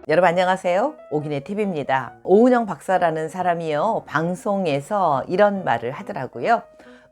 여러분 안녕하세요. 오기네 TV입니다. 오은영 박사라는 사람이요, 방송에서 이런 말을 하더라고요.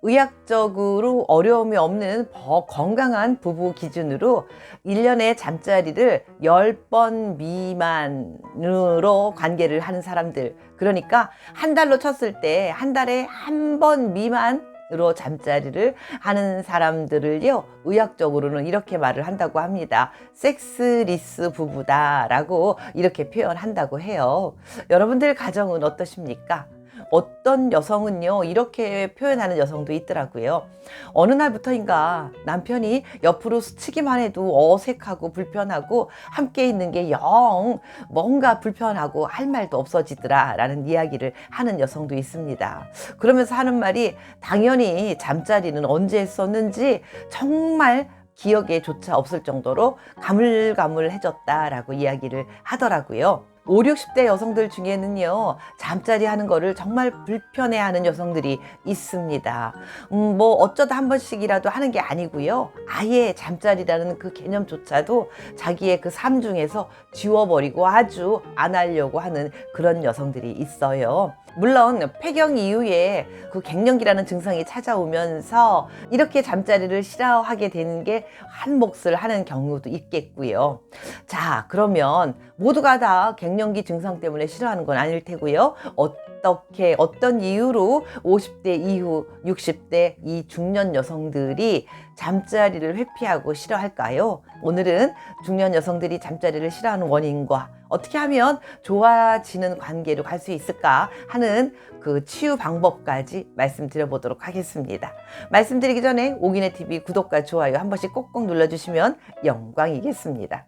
의학적으로 어려움이 없는 건강한 부부 기준으로 1년에 잠자리를 10번 미만으로 관계를 하는 사람들, 그러니까 한 달로 쳤을 때 한 달에 한 번 미만 으로 잠자리를 하는 사람들을요, 의학적으로는 이렇게 말을 한다고 합니다. 섹스리스 부부다 라고 이렇게 표현한다고 해요. 여러분들 가정은 어떠십니까? 어떤 여성은요, 이렇게 표현하는 여성도 있더라고요. 어느 날부터인가 남편이 옆으로 스치기만 해도 어색하고 불편하고 함께 있는 게 영 뭔가 불편하고 할 말도 없어지더라 라는 이야기를 하는 여성도 있습니다. 그러면서 하는 말이, 당연히 잠자리는 언제 했었는지 정말 기억에 조차 없을 정도로 가물가물해졌다라고 이야기를 하더라고요. 5, 60대 여성들 중에는요, 잠자리 하는 거를 정말 불편해하는 여성들이 있습니다. 뭐 어쩌다 한 번씩이라도 하는 게 아니고요, 아예 잠자리라는 그 개념조차도 자기의 그 삶 중에서 지워버리고 아주 안 하려고 하는 그런 여성들이 있어요. 물론 폐경 이후에 그 갱년기라는 증상이 찾아오면서 이렇게 잠자리를 싫어하게 되는 게 한 몫을 하는 경우도 있겠고요. 자, 그러면 모두가 다 갱년기 증상 때문에 싫어하는 건 아닐 테고요. 어떤 이유로 50대 이후 60대 이 중년 여성들이 잠자리를 회피하고 싫어할까요? 오늘은 중년 여성들이 잠자리를 싫어하는 원인과 어떻게 하면 좋아지는 관계로 갈 수 있을까 하는 그 치유 방법까지 말씀드려 보도록 하겠습니다. 말씀드리기 전에 오기네 TV 구독과 좋아요 한 번씩 꼭꼭 눌러주시면 영광이겠습니다.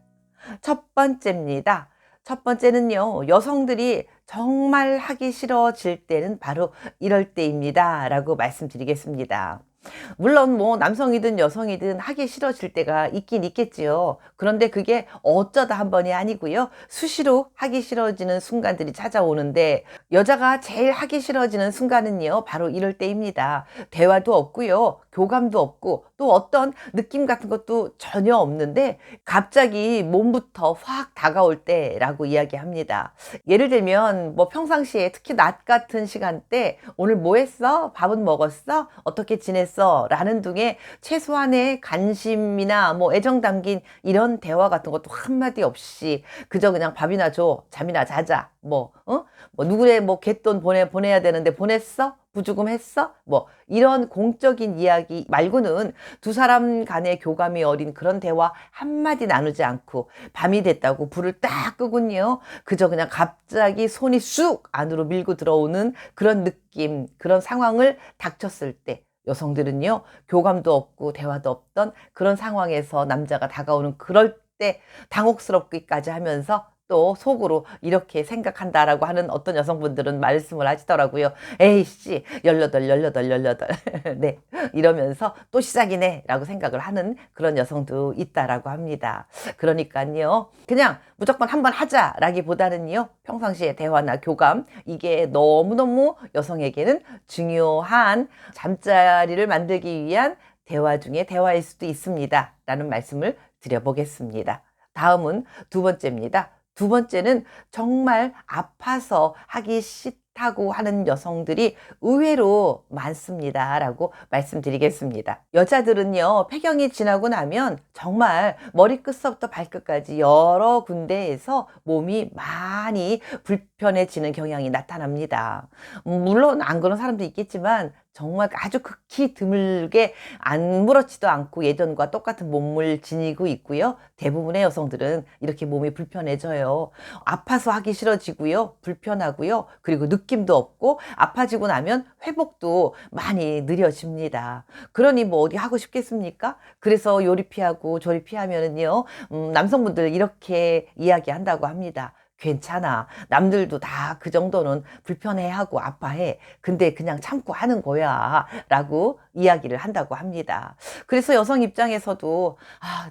첫 번째입니다. 첫 번째는요, 여성들이 정말 하기 싫어질 때는 바로 이럴 때입니다 라고 말씀드리겠습니다. 물론 뭐 남성이든 여성이든 하기 싫어질 때가 있긴 있겠지요. 그런데 그게 어쩌다 한 번이 아니고요, 수시로 하기 싫어지는 순간들이 찾아오는데, 여자가 제일 하기 싫어지는 순간은요, 바로 이럴 때입니다. 대화도 없고요, 교감도 없고 또 어떤 느낌 같은 것도 전혀 없는데 갑자기 몸부터 확 다가올 때라고 이야기합니다. 예를 들면 뭐 평상시에 특히 낮 같은 시간대, 오늘 뭐 했어? 밥은 먹었어? 어떻게 지냈어? 라는 등의 최소한의 관심이나 뭐 애정 담긴 이런 대화 같은 것도 한마디 없이 그저 그냥 밥이나 줘, 잠이나 자자, 뭐 누구의 뭐 갯돈 보내야 되는데 보냈어? 부주금 했어? 뭐 이런 공적인 이야기 말고는 두 사람 간의 교감이 어린 그런 대화 한마디 나누지 않고, 밤이 됐다고 불을 딱 끄군요, 그저 그냥 갑자기 손이 쑥 안으로 밀고 들어오는 그런 느낌, 그런 상황을 닥쳤을 때 여성들은요, 교감도 없고 대화도 없던 그런 상황에서 남자가 다가오는 그럴 때 당혹스럽기까지 하면서 또 속으로 이렇게 생각한다라고 하는 어떤 여성분들은 말씀을 하시더라고요. 에이씨, 18. 네, 이러면서 또 시작이네 라고 생각을 하는 그런 여성도 있다라고 합니다. 그러니까요, 그냥 무조건 한번 하자라기보다는요, 평상시에 대화나 교감, 이게 너무너무 여성에게는 중요한 잠자리를 만들기 위한 대화 중에 대화일 수도 있습니다 라는 말씀을 드려보겠습니다. 다음은 두 번째입니다. 두 번째는 정말 아파서 하기 싫다고 하는 여성들이 의외로 많습니다 라고 말씀드리겠습니다. 여자들은요, 폐경이 지나고 나면 정말 머리끝서부터 발끝까지 여러 군데에서 몸이 많이 불편해지는 경향이 나타납니다. 물론 안 그런 사람도 있겠지만 정말 아주 극히 드물게 아무렇지도 않고 예전과 똑같은 몸을 지니고 있고요. 대부분의 여성들은 이렇게 몸이 불편해져요. 아파서 하기 싫어지고요, 불편하고요, 그리고 느낌도 없고 아파지고 나면 회복도 많이 느려집니다. 그러니 뭐 어디 하고 싶겠습니까? 그래서 요리 피하고 조리 피하면은요, 남성분들 이렇게 이야기한다고 합니다. 괜찮아, 남들도 다 그 정도는 불편해하고 아파해, 근데 그냥 참고 하는 거야 라고 이야기를 한다고 합니다. 그래서 여성 입장에서도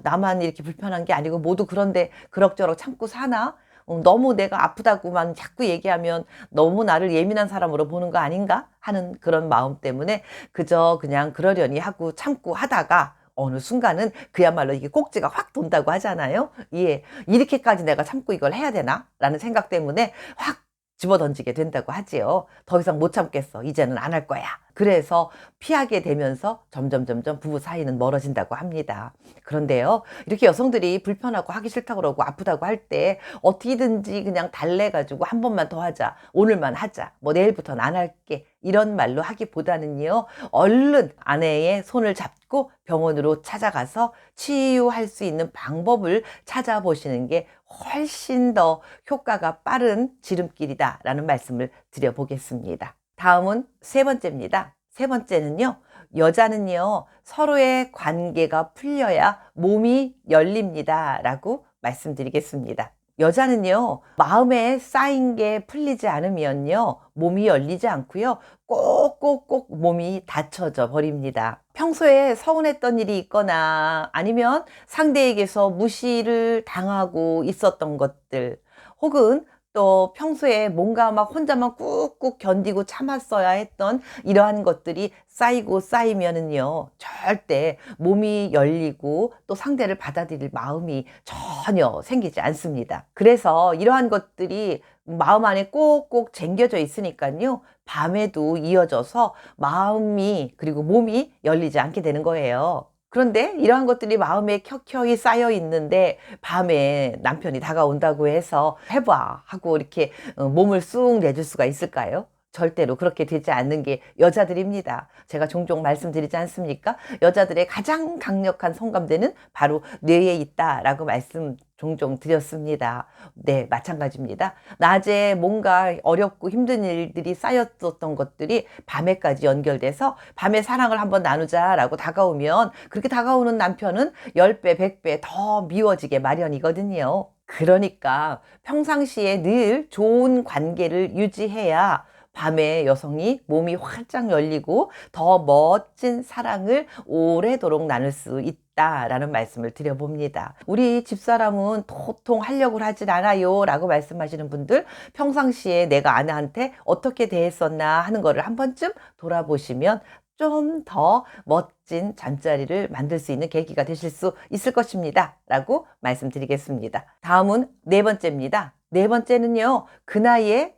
나만 이렇게 불편한 게 아니고 모두 그런데 그럭저럭 참고 사나? 너무 내가 아프다고만 자꾸 얘기하면 너무 나를 예민한 사람으로 보는 거 아닌가 하는 그런 마음 때문에 그저 그냥 그러려니 하고 참고 하다가 어느 순간은 그야말로 이게 꼭지가 확 돈다고 하잖아요. 예, 이렇게까지 내가 참고 이걸 해야 되나? 라는 생각 때문에 확 집어던지게 된다고 하지요. 더 이상 못 참겠어. 이제는 안 할 거야. 그래서 피하게 되면서 점점 부부 사이는 멀어진다고 합니다. 그런데요, 이렇게 여성들이 불편하고 하기 싫다고 그러고 아프다고 할 때 어떻게든지 그냥 달래가지고 한 번만 더 하자. 오늘만 하자. 뭐 내일부터는 안 할게. 이런 말로 하기보다는요, 얼른 아내의 손을 잡고 병원으로 찾아가서 치유할 수 있는 방법을 찾아보시는 게 훨씬 더 효과가 빠른 지름길이다라는 말씀을 드려보겠습니다. 다음은 세 번째입니다. 세 번째는요, 여자는요, 서로의 관계가 풀려야 몸이 열립니다. 라고 말씀드리겠습니다. 여자는요, 마음에 쌓인 게 풀리지 않으면요, 몸이 열리지 않고요, 꼭꼭꼭 몸이 닫혀져 버립니다. 평소에 서운했던 일이 있거나 아니면 상대에게서 무시를 당하고 있었던 것들, 혹은 또 평소에 뭔가 막 혼자만 꾹꾹 견디고 참았어야 했던 이러한 것들이 쌓이고 쌓이면은요, 절대 몸이 열리고 또 상대를 받아들일 마음이 전혀 생기지 않습니다. 그래서 이러한 것들이 마음 안에 꼭꼭 쟁겨져 있으니까요, 밤에도 이어져서 마음이 그리고 몸이 열리지 않게 되는 거예요. 그런데 이러한 것들이 마음에 켜켜이 쌓여 있는데 밤에 남편이 다가온다고 해서 해봐 하고 이렇게 몸을 쑥 내줄 수가 있을까요? 절대로 그렇게 되지 않는 게 여자들입니다. 제가 종종 말씀드리지 않습니까? 여자들의 가장 강력한 성감대는 바로 뇌에 있다라고 말씀 종종 드렸습니다. 네, 마찬가지입니다. 낮에 뭔가 어렵고 힘든 일들이 쌓였었던 것들이 밤에까지 연결돼서 밤에 사랑을 한번 나누자라고 다가오면 그렇게 다가오는 남편은 10배, 100배 더 미워지게 마련이거든요. 그러니까 평상시에 늘 좋은 관계를 유지해야 밤에 여성이 몸이 활짝 열리고 더 멋진 사랑을 오래도록 나눌 수 있다라는 말씀을 드려봅니다. 우리 집사람은 도통 하려고 하진 않아요 라고 말씀하시는 분들, 평상시에 내가 아내한테 어떻게 대했었나 하는 거를 한 번쯤 돌아보시면 좀 더 멋진 잠자리를 만들 수 있는 계기가 되실 수 있을 것입니다 라고 말씀드리겠습니다. 다음은 네 번째입니다. 네 번째는요, 그 나이에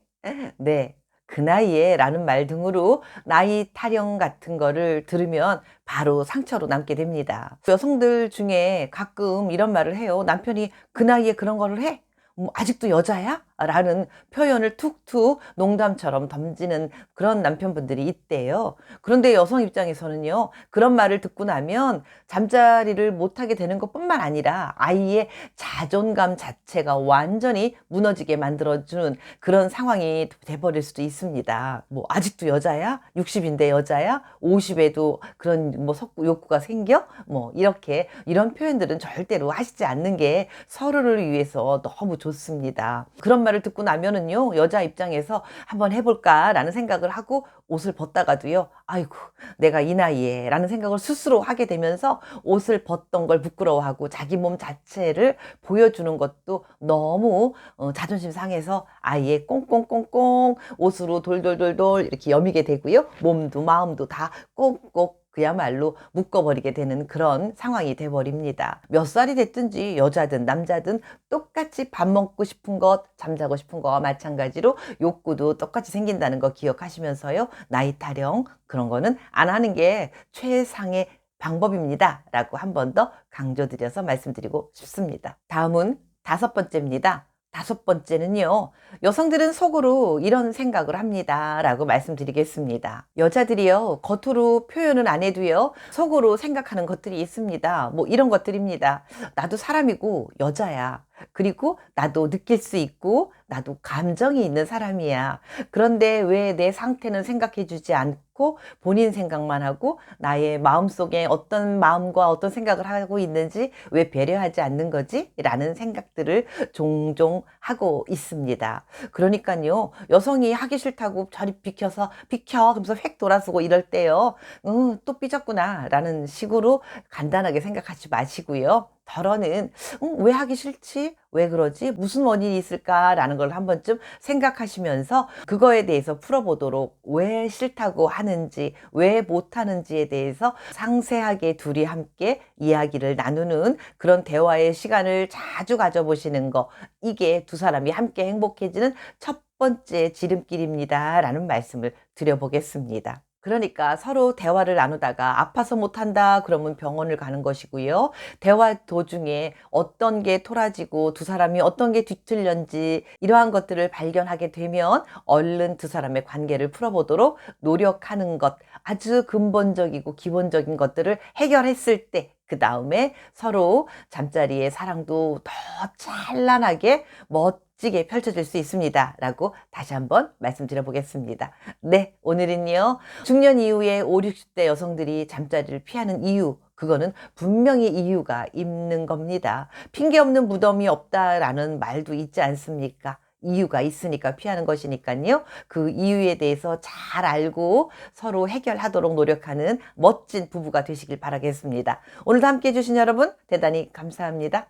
네, 그 나이에 라는 말 등으로 나이 타령 같은 거를 들으면 바로 상처로 남게 됩니다. 여성들 중에 가끔 이런 말을 해요. 남편이 그 나이에 그런 거를 해? 아직도 여자야? 라는 표현을 툭툭 농담처럼 던지는 그런 남편분들이 있대요. 그런데 여성 입장에서는요, 그런 말을 듣고 나면 잠자리를 못하게 되는 것뿐만 아니라 아이의 자존감 자체가 완전히 무너지게 만들어주는 그런 상황이 돼버릴 수도 있습니다. 뭐 아직도 여자야? 60인데 여자야? 50에도 그런 뭐 욕구가 생겨? 뭐 이렇게 이런 표현들은 절대로 하시지 않는 게 서로를 위해서 너무 좋습니다. 그런 말을 듣고 나면은요, 여자 입장에서 한번 해볼까라는 생각을 하고 옷을 벗다가도요, 아이고 내가 이 나이에 라는 생각을 스스로 하게 되면서 옷을 벗던 걸 부끄러워하고 자기 몸 자체를 보여주는 것도 너무 자존심 상해서 아예 꽁꽁꽁꽁 옷으로 돌돌돌돌 이렇게 여미게 되고요, 몸도 마음도 다 꼭꼭 그야말로 묶어버리게 되는 그런 상황이 돼버립니다. 몇 살이 됐든지 여자든 남자든 똑같이 밥 먹고 싶은 것, 잠자고 싶은 거와 마찬가지로 욕구도 똑같이 생긴다는 거 기억하시면서요, 나이 타령 그런 거는 안 하는 게 최상의 방법입니다 라고 한 번 더 강조드려서 말씀드리고 싶습니다. 다음은 다섯 번째입니다. 다섯 번째는요, 여성들은 속으로 이런 생각을 합니다 라고 말씀드리겠습니다. 여자들이요, 겉으로 표현은 안 해도요, 속으로 생각하는 것들이 있습니다. 뭐 이런 것들입니다. 나도 사람이고 여자야. 그리고 나도 느낄 수 있고 나도 감정이 있는 사람이야. 그런데 왜 내 상태는 생각해 주지 않고 본인 생각만 하고 나의 마음속에 어떤 마음과 어떤 생각을 하고 있는지 왜 배려하지 않는 거지? 라는 생각들을 종종 하고 있습니다. 그러니까요, 여성이 하기 싫다고 저리 비켜 그러면서 획 돌아서고 이럴 때요, 또 삐졌구나 라는 식으로 간단하게 생각하지 마시고요, 덜어는 왜 하기 싫지? 왜 그러지? 무슨 원인이 있을까라는 걸 한 번쯤 생각하시면서 그거에 대해서 풀어보도록, 왜 싫다고 하는지, 왜 못하는지에 대해서 상세하게 둘이 함께 이야기를 나누는 그런 대화의 시간을 자주 가져보시는 거, 이게 두 사람이 함께 행복해지는 첫 번째 지름길입니다 라는 말씀을 드려보겠습니다. 그러니까 서로 대화를 나누다가 아파서 못한다 그러면 병원을 가는 것이고요. 대화 도중에 어떤 게 토라지고 두 사람이 어떤 게 뒤틀렸는지 이러한 것들을 발견하게 되면 얼른 두 사람의 관계를 풀어보도록 노력하는 것, 아주 근본적이고 기본적인 것들을 해결했을 때 그 다음에 서로 잠자리의 사랑도 더 찬란하게 멋지게 펼쳐질 수 있습니다 라고 다시 한번 말씀드려 보겠습니다. 네, 오늘은요, 중년 이후에 5, 60대 여성들이 잠자리를 피하는 이유, 그거는 분명히 이유가 있는 겁니다. 핑계 없는 무덤이 없다라는 말도 있지 않습니까? 이유가 있으니까 피하는 것이니까요. 그 이유에 대해서 잘 알고 서로 해결하도록 노력하는 멋진 부부가 되시길 바라겠습니다. 오늘도 함께 해주신 여러분 대단히 감사합니다.